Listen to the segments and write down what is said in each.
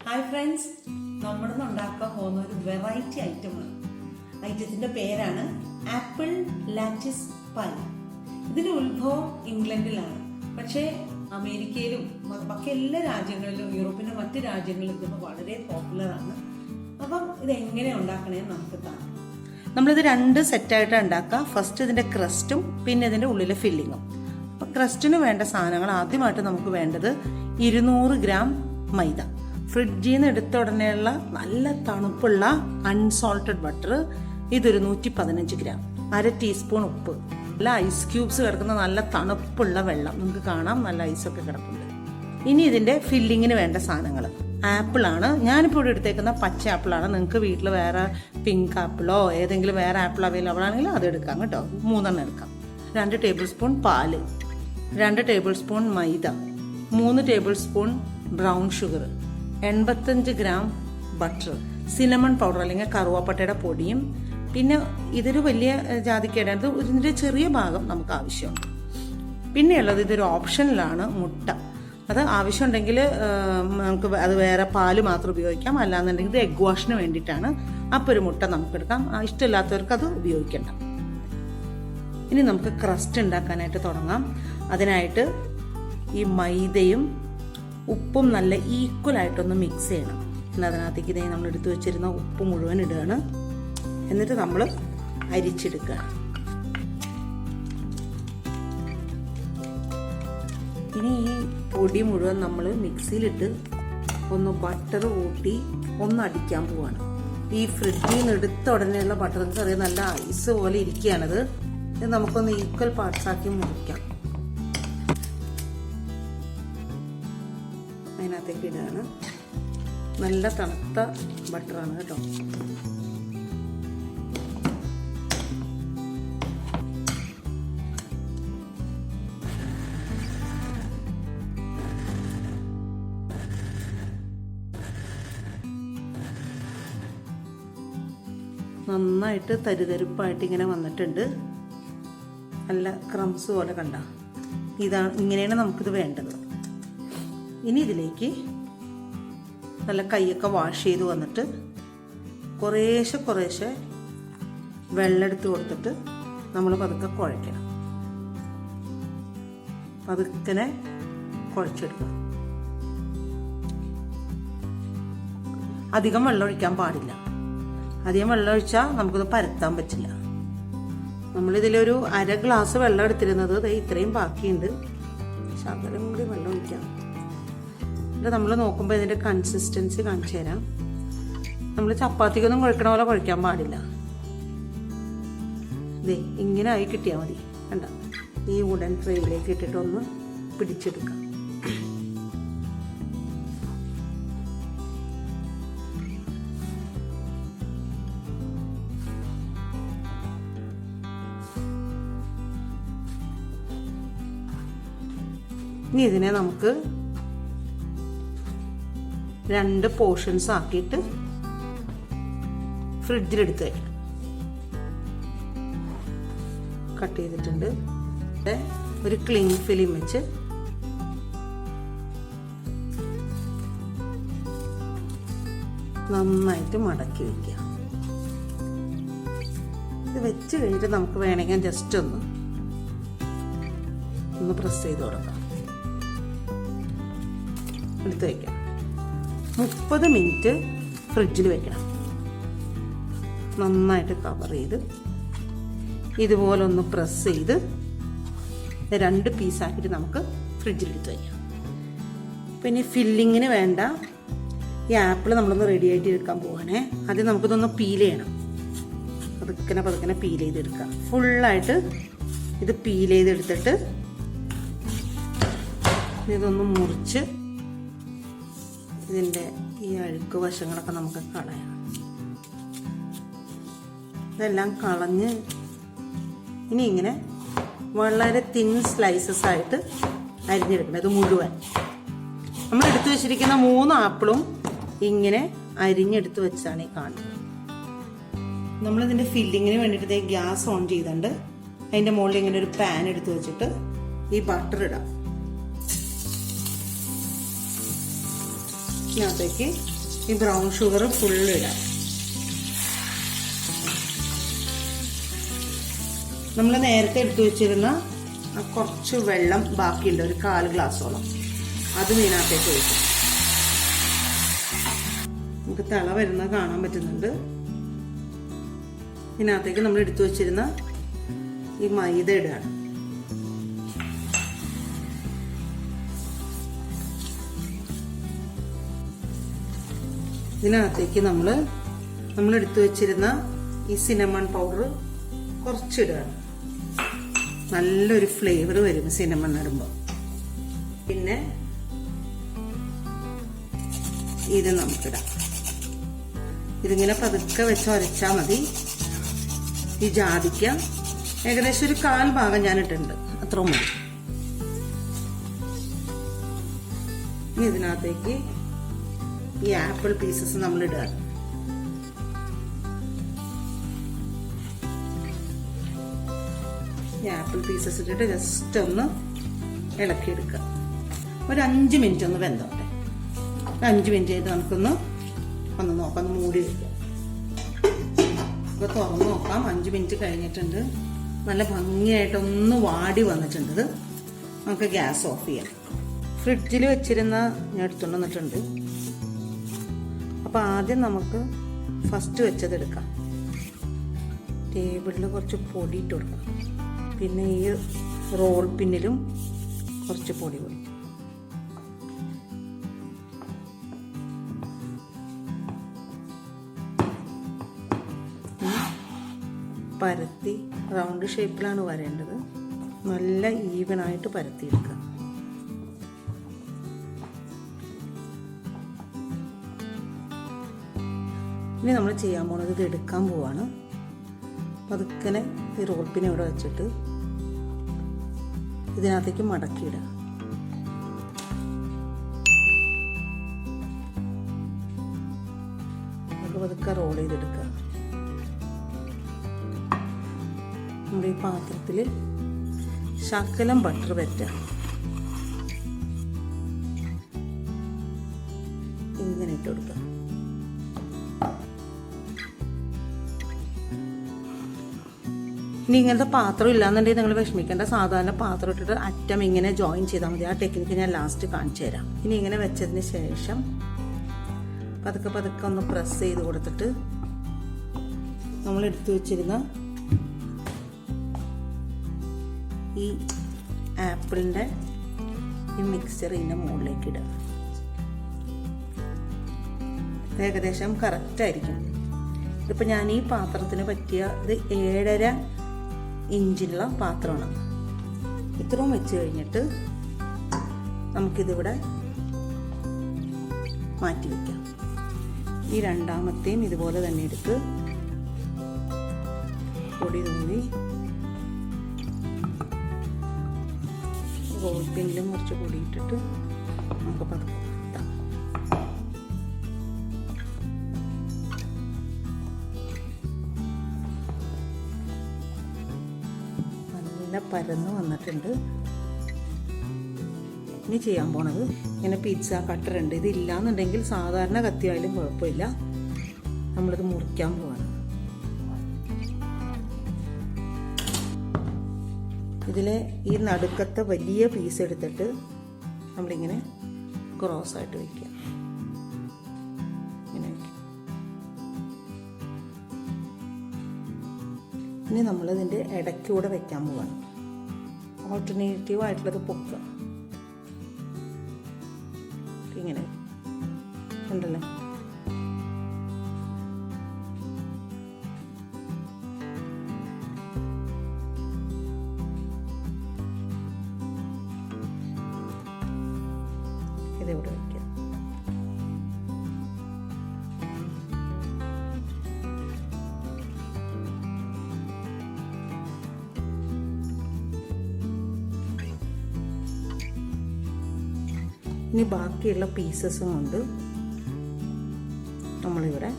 Hi friends, നമ്മളിന്ന് ഉണ്ടാക്കാൻ പോകുന്ന ഒരു വെറൈറ്റി ഐറ്റമാണ്. ഐറ്റത്തിൻ്റെ പേരാണ് ആപ്പിൾ ലാറ്റിസ് പൈ. ഇതിൻ്റെ ഉത്ഭവം ഇംഗ്ലണ്ടിലാണ്, പക്ഷേ അമേരിക്കയിലും ബാക്കി എല്ലാ രാജ്യങ്ങളിലും യൂറോപ്പിൻ്റെ മറ്റ് രാജ്യങ്ങളിലും ഇത് വളരെ പോപ്പുലറാണ്. അപ്പം ഇതെങ്ങനെ ഉണ്ടാക്കണേന്ന് നമുക്ക് കാണാം. നമ്മളിത് രണ്ട് സെറ്റായിട്ടാണ് ഉണ്ടാക്കുക. ഫസ്റ്റ് ഇതിൻ്റെ ക്രസ്റ്റും പിന്നെ ഇതിൻ്റെ ഉള്ളിലെ ഫില്ലിങ്ങും. അപ്പം ക്രസ്റ്റിന് വേണ്ട സാധനങ്ങൾ ആദ്യമായിട്ട് നമുക്ക് വേണ്ടത് 200 ഗ്രാം മൈദ. ഫ്രിഡ്ജിൽ നിന്ന് എടുത്ത ഉടനെയുള്ള നല്ല തണുപ്പുള്ള അൺസോൾട്ടഡ് ബട്ടർ, ഇതൊരു 115 ഗ്രാം. 1/2 ടീസ്പൂൺ ഉപ്പ്, നല്ല ഐസ് ക്യൂബ്സ് കിടക്കുന്ന നല്ല തണുപ്പുള്ള വെള്ളം, നമുക്ക് കാണാം നല്ല ഐസൊക്കെ കിടപ്പുണ്ട്. ഇനി ഇതിൻ്റെ ഫില്ലിങ്ങിന് വേണ്ട സാധനങ്ങൾ ആപ്പിളാണ്. ഞാനിപ്പോൾ ഇവിടെ എടുത്തേക്കുന്ന പച്ച ആപ്പിളാണ്. നിങ്ങൾക്ക് വീട്ടിൽ വേറെ പിങ്ക് ആപ്പിളോ ഏതെങ്കിലും വേറെ ആപ്പിൾ അവൈലബിൾ ആണെങ്കിലും അത് എടുക്കാം കേട്ടോ. 3 എടുക്കാം. 2 ടേബിൾ സ്പൂൺ പാല്, 2 ടേബിൾ സ്പൂൺ മൈദ, 3 table spoon brown sugar, 85 gram butter, cinnamon powder അല്ലെങ്കിൽ കറുവാപ്പട്ടയുടെ പൊടിയും, പിന്നെ ഇതൊരു വലിയ ജാതിക്കയുടെ ഇതിൻ്റെ ചെറിയ ഭാഗം നമുക്ക് ആവശ്യമുണ്ട്. പിന്നെയുള്ളത് ഇതൊരു ഓപ്ഷനിലാണ് മുട്ട. അത് ആവശ്യമുണ്ടെങ്കിൽ നമുക്ക് അത് വേറെ പാല് മാത്രം ഉപയോഗിക്കാം, അല്ലാന്നുണ്ടെങ്കിൽ ഇത് എഗ് വാഷിന് വേണ്ടിയിട്ടാണ്. അപ്പോൾ ഒരു മുട്ട നമുക്കെടുക്കാം. ഇഷ്ടമില്ലാത്തവർക്ക് അത് ഉപയോഗിക്കണ്ട. ഇനി നമുക്ക് ക്രസ്റ്റ് ഉണ്ടാക്കാനായിട്ട് തുടങ്ങാം. അതിനായിട്ട് ഈ മൈദയും ഉപ്പും നല്ല ഈക്വലായിട്ടൊന്ന് മിക്സ് ചെയ്യണം. പിന്നെ അതിനകത്തേക്ക് ഇതേ നമ്മൾ എടുത്തു വെച്ചിരുന്ന ഉപ്പ് മുഴുവൻ ഇടുകയാണ്. എന്നിട്ട് നമ്മൾ അരിച്ചെടുക്കുക. ഇനി ഈ പൊടി മുഴുവൻ നമ്മൾ മിക്സിയിലിട്ട് ഒന്ന് ബട്ടർ കൂട്ടി ഒന്ന് അടിക്കാൻ പോവാണ്. ഈ ഫ്രിഡ്ജിൽ നിന്ന് എടുത്ത ഉടനെയുള്ള ബട്ടർ അറിയാം നല്ല ഐസ് പോലെ ഇരിക്കുകയാണത്. ഇത് നമുക്കൊന്ന് ഈക്വൽ പാർട്സ് ആക്കി മുറിക്കാം. അതിനകത്തേക്ക് ഇടുകയാണ്. നല്ല തണുത്ത ബട്ടറാണ് കേട്ടോ. നന്നായിട്ട് തരിതരിപ്പായിട്ട് ഇങ്ങനെ വന്നിട്ടുണ്ട്. നല്ല ക്രംസ് പോലെ കണ്ട. ഇതാണ്, ഇങ്ങനെയാണ് നമുക്കിത് വേണ്ടത്. ഇനി ഇതിലേക്ക് നല്ല കൈയൊക്കെ വാഷ് ചെയ്ത് വന്നിട്ട് കുറേശ്ശെ വെള്ളം എടുത്ത് കൊടുത്തിട്ട് നമ്മൾ പതുക്കെ കുഴയ്ക്കണം. പതുക്കനെ കുഴച്ചെടുക്കുക. അധികം വെള്ളം ഒഴിക്കാൻ പാടില്ല. അധികം വെള്ളം ഒഴിച്ചാൽ നമുക്കിത് പരത്താൻ പറ്റില്ല. നമ്മളിതിലൊരു 1/2 ഗ്ലാസ് വെള്ളം എടുത്തിരുന്നത് ഇത്രയും ബാക്കിയുണ്ട്. ശകലം കൂടി വെള്ളം ഒഴിക്കാം. എന്നിട്ട് നമ്മൾ നോക്കുമ്പോൾ ഇതിൻ്റെ കൺസിസ്റ്റൻസി കാണിച്ചു തരാം. നമ്മൾ ചപ്പാത്തിക്കൊന്നും കുഴക്കണ പോലെ കുഴക്കാൻ പാടില്ല. ഇതേ ഇങ്ങനെ ആയി കിട്ടിയാൽ മതി. കണ്ട, ഈ വുഡൻ ട്രേയിലേക്ക് ഇട്ടിട്ടൊന്ന് പിടിച്ചെടുക്കാം. ഇനി ഇതിനെ നമുക്ക് 2 പോർഷൻസ് ആക്കിയിട്ട് ഫ്രിഡ്ജിലെടുത്ത് വയ്ക്കണം. കട്ട് ചെയ്തിട്ടുണ്ട്. ഒരു ക്ലിംഗ് ഫിലിം വെച്ച് നന്നായിട്ട് മടക്കി വയ്ക്കുക. ഇത് വെച്ച് കഴിഞ്ഞിട്ട് നമുക്ക് വേണമെങ്കിൽ ജസ്റ്റ് ഒന്ന് പ്രസ് ചെയ്ത് കൊടുക്കാം. എടുത്ത് വയ്ക്കാം. 30 മിനിറ്റ് ഫ്രിഡ്ജിൽ വെക്കണം. നന്നായിട്ട് കവർ ചെയ്ത് ഇതുപോലെ ഒന്ന് പ്രസ് ചെയ്ത് 2 പീസാക്കിയിട്ട് നമുക്ക് ഫ്രിഡ്ജിലെടുത്ത് വയ്ക്കാം. പിന്നെ ഫില്ലിങ്ങിന് വേണ്ട ഈ ആപ്പിൾ നമ്മളൊന്ന് റെഡി ആയിട്ട് എടുക്കാൻ പോവാണേ. ആദ്യം നമുക്കിതൊന്ന് പീൽ ചെയ്യണം. പതുക്കനെ പീൽ ചെയ്തെടുക്കാം. ഫുള്ളായിട്ട് ഇത് പീൽ ചെയ്തെടുത്തിട്ട് ഇതൊന്ന് മുറിച്ച് ഇതിൻ്റെ ഈ അഴുക്ക് വശങ്ങളൊക്കെ നമുക്ക് കളയണം. ഇതെല്ലാം കളഞ്ഞ് ഇനി ഇങ്ങനെ വളരെ തിൻ സ്ലൈസസ് ആയിട്ട് അരിഞ്ഞെടുക്കണം. ഇത് മുഴുവൻ നമ്മൾ എടുത്തു വെച്ചിരിക്കുന്ന 3 ആപ്പിളും ഇങ്ങനെ അരിഞ്ഞെടുത്ത് വെച്ചാണ് ഈ കാണുന്നത്. നമ്മളിതിൻ്റെ ഫില്ലിങ്ങിന് വേണ്ടിയിട്ട് ഗ്യാസ് ഓൺ ചെയ്തിട്ടുണ്ട്. അതിൻ്റെ മുകളിൽ ഇങ്ങനെ ഒരു പാൻ എടുത്ത് വെച്ചിട്ട് ഈ ബട്ടർ ഇടാം. ഇതിനകത്തേക്ക് ഈ ബ്രൗൺ ഷുഗർ ഫുള്ള് ഇടാം. നമ്മൾ നേരത്തെ എടുത്തു വെച്ചിരുന്ന കുറച്ച് വെള്ളം ബാക്കിയുണ്ട്, ഒരു 1/4 ഗ്ലാസോളം, അത് ഇതിനകത്തേക്ക് ഒഴിക്കും. നമുക്ക് തിള വരുന്നത് കാണാൻ പറ്റുന്നുണ്ട്. ഇതിനകത്തേക്ക് നമ്മൾ എടുത്തു വെച്ചിരുന്ന ഈ മൈദ ഇടുകയാണ്. ഇതിനകത്തേക്ക് നമ്മൾ എടുത്തു വെച്ചിരുന്ന ഈ സിനമൺ പൗഡർ കുറച്ചിടുകയാണ്. നല്ലൊരു ഫ്ലേവർ വരും സിനമൺ ഇടുമ്പോൾ. പിന്നെ ഇത് നമുക്കിടാം. ഇതിങ്ങനെ പതുക്കെ വെച്ച് ഉരച്ചാൽ മതി. ഈ ജാതിക്ക ഏകദേശം ഒരു 1/4 ഭാഗം ഞാൻ ഇട്ടിട്ടുണ്ട്, അത്രയും മതി. ഇനി ഇതിനകത്തേക്ക് ഈ ആപ്പിൾ പീസസ് നമ്മൾ ഇടുക. ഈ ആപ്പിൾ പീസസ് ഇട്ടിട്ട് ജസ്റ്റ് ഒന്ന് ഇളക്കിയെടുക്കുക. ഒരു 5 മിനിറ്റ് ഒന്ന് വെന്തോട്ടെ. ഒരു 5 മിനിറ്റ് ആയിട്ട് നമുക്കൊന്ന് നോക്കാം, ഒന്ന് മൂടി വയ്ക്കാം. അപ്പോൾ തുറന്ന് നോക്കാം. 5 മിനിറ്റ് കഴിഞ്ഞിട്ടുണ്ട്. നല്ല ഭംഗിയായിട്ടൊന്ന് വാടി വന്നിട്ടുണ്ട്. നമുക്ക് ഗ്യാസ് ഓഫ് ചെയ്യാം. ഫ്രിഡ്ജിൽ വെച്ചിരുന്ന ഞാൻ എടുത്തുകൊണ്ട് വന്നിട്ടുണ്ട്. അപ്പോൾ ആദ്യം നമുക്ക് ഫസ്റ്റ് വെച്ചത് എടുക്കാം. ടേബിളിൽ കുറച്ച് പൊടി ഇട്ട് കൊടുക്കാം. പിന്നെ ഈ റോൾ പിന്നിലും കുറച്ച് പൊടി കൊടുക്കും. പരത്തി റൗണ്ട് ഷേപ്പിലാണ് വരേണ്ടത്. നല്ല ഈവനായിട്ട് പരത്തിയെടുക്കുക. ഇനി നമ്മൾ ചെയ്യാൻ പോകുന്നത് ഇത് എടുക്കാൻ പോവാണ്. പതുക്കനെ ഈ റോൾ പിൻ ഇവിടെ വെച്ചിട്ട് ഇതിനകത്തേക്ക് മടക്കിയിടുക. നമുക്ക് പതുക്കെ റോൾ ചെയ്തെടുക്കുക. നമ്മുടെ ഈ പാത്രത്തിൽ ശകലം ബട്ടർ പറ്റുക. ഇങ്ങനെ ഇട്ട് കൊടുക്കുക. ഇനി ഇങ്ങനത്തെ പാത്രം ഇല്ലാന്നുണ്ടെങ്കിൽ നിങ്ങൾ വിഷമിക്കേണ്ട. സാധാരണ പാത്രം ഇട്ടിട്ട് അറ്റം ഇങ്ങനെ ജോയിൻ ചെയ്താൽ മതി. ആ ടെക്നിക്ക് ഞാൻ ലാസ്റ്റ് കാണിച്ചു തരാം. ഇനി ഇങ്ങനെ വെച്ചതിന് ശേഷം പതുക്കെ പതുക്കെ ഒന്ന് പ്രസ് ചെയ്ത് കൊടുത്തിട്ട് നമ്മൾ എടുത്തു വെച്ചിരുന്ന ഈ ആപ്പിളിൻ്റെ ഈ മിക്സ്ചർ ഇതിൻ്റെ മുകളിലേക്ക് ഇടുക. ഏകദേശം കറക്റ്റായിരിക്കും. ഇതിപ്പോൾ ഞാൻ ഈ പാത്രത്തിന് പറ്റിയ ഇത് 7.5 ഇഞ്ചുള്ള പാത്രമാണ്. ഇത്രയും വെച്ച് കഴിഞ്ഞിട്ട് നമുക്കിതിവിടെ മാറ്റി വയ്ക്കാം. ഈ രണ്ടാമത്തെയും ഇതുപോലെ തന്നെ എടുത്ത് പൊടി തൂവി റോൾ പിന്നിലും കുറച്ച് പൊടി ഇട്ടിട്ട് നമുക്ക് പതുക്കെ നല്ല പരന്ന് വന്നിട്ടുണ്ട്. ഇനി ചെയ്യാൻ പോണത് ഇങ്ങനെ പിസ്സ കട്ടർ ഉണ്ട്. ഇതില്ലാന്നുണ്ടെങ്കിൽ സാധാരണ കത്തിയായാലും കുഴപ്പമില്ല. നമ്മളിത് മുറിക്കാൻ പോവാണ്. ഇതിലെ ഈ നടുക്കത്തെ വലിയ പീസ് എടുത്തിട്ട് നമ്മളിങ്ങനെ ക്രോസ് ആയിട്ട് വയ്ക്കുക. ഇങ്ങനെ വയ്ക്കുക. ഇനി നമ്മളിതിൻ്റെ ഇടയ്ക്കൂടെ വെക്കാൻ പോവാണ്. ഓൾട്ടർനേറ്റീവ് ആയിട്ടുള്ളത് പൊക്കുക. ഇങ്ങനെ ഉണ്ടല്ലോ. ഇതിവിടെ വയ്ക്കുക. ഇനി ബാക്കിയുള്ള പീസസും കൊണ്ട് നമ്മളിവിടെ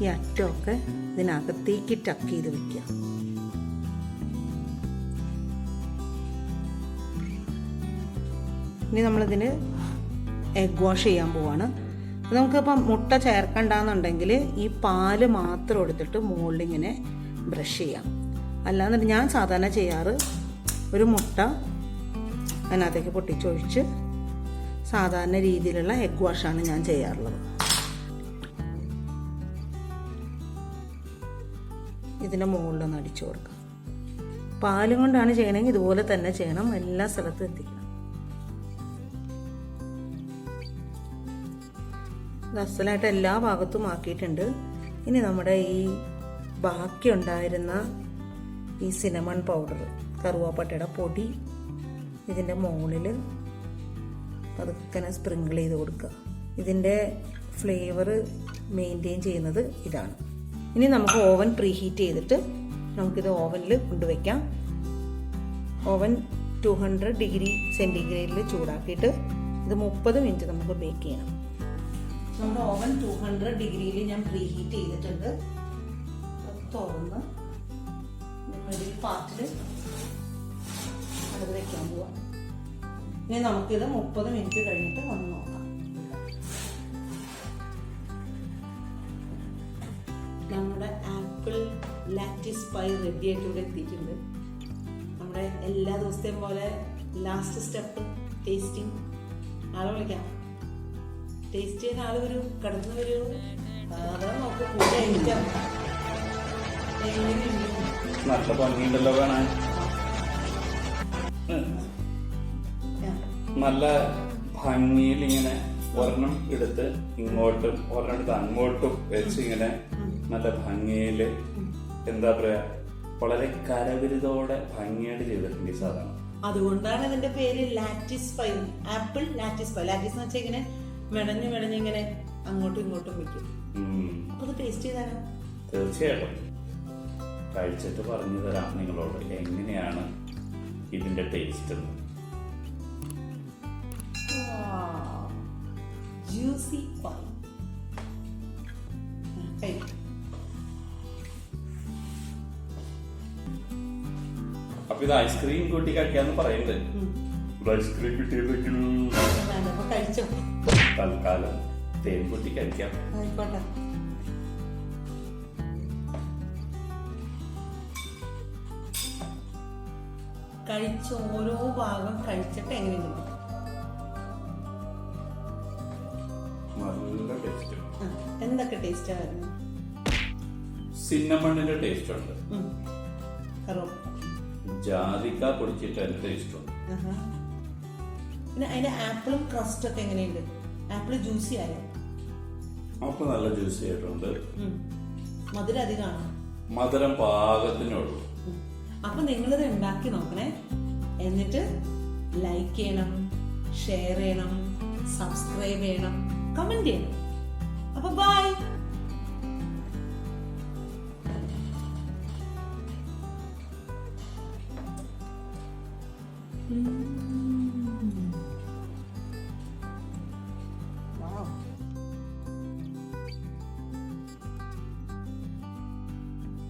ഈ അറ്റമൊക്കെ ഇതിനകത്തേക്ക് ടക്ക് ചെയ്ത് വയ്ക്കുക. ഇനി നമ്മളിതിന് എഗ് വാഷ് ചെയ്യാൻ പോവാണ്. നമുക്കിപ്പം മുട്ട ചേർക്കണ്ടെന്നുണ്ടെങ്കിൽ ഈ പാല് മാത്രം എടുത്തിട്ട് മുകളിലിങ്ങനെ ബ്രഷ് ചെയ്യാം. അല്ലാന്നിട്ട് ഞാൻ സാധാരണ ചെയ്യാറ് ഒരു മുട്ട അതിനകത്തേക്ക് പൊട്ടിച്ചൊഴിച്ച് സാധാരണ രീതിയിലുള്ള എഗ് വാഷാണ് ഞാൻ ചെയ്യാറുള്ളത്. ഇതിൻ്റെ മുകളിലൊന്ന് അടിച്ചു കൊടുക്കാം. പാലും കൊണ്ടാണ് ചെയ്യണമെങ്കിൽ ഇതുപോലെ തന്നെ ചെയ്യണം, എല്ലാ സ്ഥലത്തും എത്തിക്കണം. അസലായിട്ട് എല്ലാ ഭാഗത്തും ആക്കിയിട്ടുണ്ട്. ഇനി നമ്മുടെ ഈ ബാക്കി ഉണ്ടായിരുന്ന ഈ സിനമൺ പൗഡർ, കറുവാപ്പട്ടയുടെ പൊടി ഇതിൻ്റെ മുകളിൽ പതുക്കനെ സ്പ്രിങ്കിൾ ചെയ്ത് കൊടുക്കുക. ഇതിൻ്റെ ഫ്ലേവർ മെയിൻറ്റെയിൻ ചെയ്യുന്നത് ഇതാണ്. ഇനി നമുക്ക് ഓവൻ പ്രീഹീറ്റ് ചെയ്തിട്ട് നമുക്കിത് ഓവനിൽ കൊണ്ടുവയ്ക്കാം. ഓവൻ 200 ഡിഗ്രി സെൻറ്റിഗ്രേഡിൽ ചൂടാക്കിയിട്ട് ഇത് 30 മിനിറ്റ് നമുക്ക് ബേക്ക് ചെയ്യണം. നമ്മുടെ ഓവൻ 200 ഡിഗ്രിയിൽ ഞാൻ പ്രീഹീറ്റ് ചെയ്തിട്ടുണ്ട്. തുറന്ന് മിഡിൽ പാർട്ടിൽ അത് വെക്കാൻ പോവാം. ഇനി നമുക്കിത് 30 മിനിറ്റ് കഴിഞ്ഞിട്ട് വന്ന് നോക്കാം. നമ്മുടെ ആപ്പിൾ ലാറ്റിസ് പൈ റെഡി ആയിട്ട് ഇവിടെ എത്തിയിട്ടുണ്ട്. നമ്മുടെ എല്ലാ ദിവസത്തെയും പോലെ ലാസ്റ്റ് സ്റ്റെപ്പ് ടേസ്റ്റിംഗ്. ആളെ വിളിക്കാം. ടേസ്റ്റ് ചെയ്യുന്ന ആള് വരൂ, കടന്നു വരൂ. അതാ നോക്ക് കൂടെ കഴിക്കാം. നല്ല ഭംഗിയുണ്ടല്ലോ കാണാൻ. നല്ല ഭംഗിയിൽ ഇങ്ങനെ ഒരെണ്ണം എടുത്ത് ഇങ്ങോട്ടും ഒരെണ്ണം എടുത്ത് അങ്ങോട്ടും വെച്ച് ഇങ്ങനെ നല്ല ഭംഗിയില് എന്താ പറയാ, വളരെ കരവിരുതോടെ ഭംഗിയായിട്ട് ചെയ്തിട്ടുണ്ട് ഈ സാധനം. അതുകൊണ്ടാണ് ഇതിന്റെ പേര് lattice pi. Apple lattice pi. Lattice എന്ന് വെച്ചാൽ ഇങ്ങനെ മെടഞ്ഞ് മെടഞ്ഞ് ഇങ്ങനെ അങ്ങോട്ടും ഇങ്ങോട്ടും വെക്കും. അപ്പൊ അത് ടേസ്റ്റ് ചെയ്താലോ? തീർച്ചയായിട്ടും കഴിച്ചിട്ട് പറഞ്ഞു തരാം നിങ്ങളോട് എങ്ങനെയാണ് ഇതിന്റെ ടേസ്റ്റ്. Juicy pi. അപ്പൊ ഇത് ഐസ്ക്രീം കൂട്ടി കഴിക്കാന്ന് പറയുന്നുണ്ട്. ഐസ്ക്രീം കിട്ടിയതെങ്കിൽ കഴിച്ചോ? തൽക്കാലം തേൻ കൂട്ടി കഴിക്കാം. ആയിക്കോട്ടെ. കഴിച്ച ഓരോ ഭാഗം കഴിച്ചിട്ട് എങ്ങനെയുണ്ട്? നല്ല ടേസ്റ്റ്. എന്തൊക്കെ ടേസ്റ്റ് ആയിരുന്നു? സിന്നമണിന്റെ ടേസ്റ്റ് ഉണ്ട്, ജാതിക്ക പൊടിച്ചിട്ട് അതിന്റെ ടേസ്റ്റ് ഉണ്ട്. പിന്നെ അതിന്റെ ആപ്പിളും ക്രസ്റ്റ് ഒക്കെ എങ്ങനെയുണ്ട്? ആപ്പിൾ ജ്യൂസി ആയോ? ആപ്പിൾ നല്ല ജ്യൂസി ആയിട്ടുണ്ട്. മധുരം അധികമാണോ? മധുരം പാകത്തിനുള്ളൂ. അപ്പൊ നിങ്ങളിത് ഉണ്ടാക്കി നോക്കണേ. എന്നിട്ട് ലൈക്ക് ചെയ്യണം, ഷെയർ ചെയ്യണം, സബ്സ്ക്രൈബ് ചെയ്യണം, കമന്റ് ചെയ്യണം. അപ്പൊ ബൈ.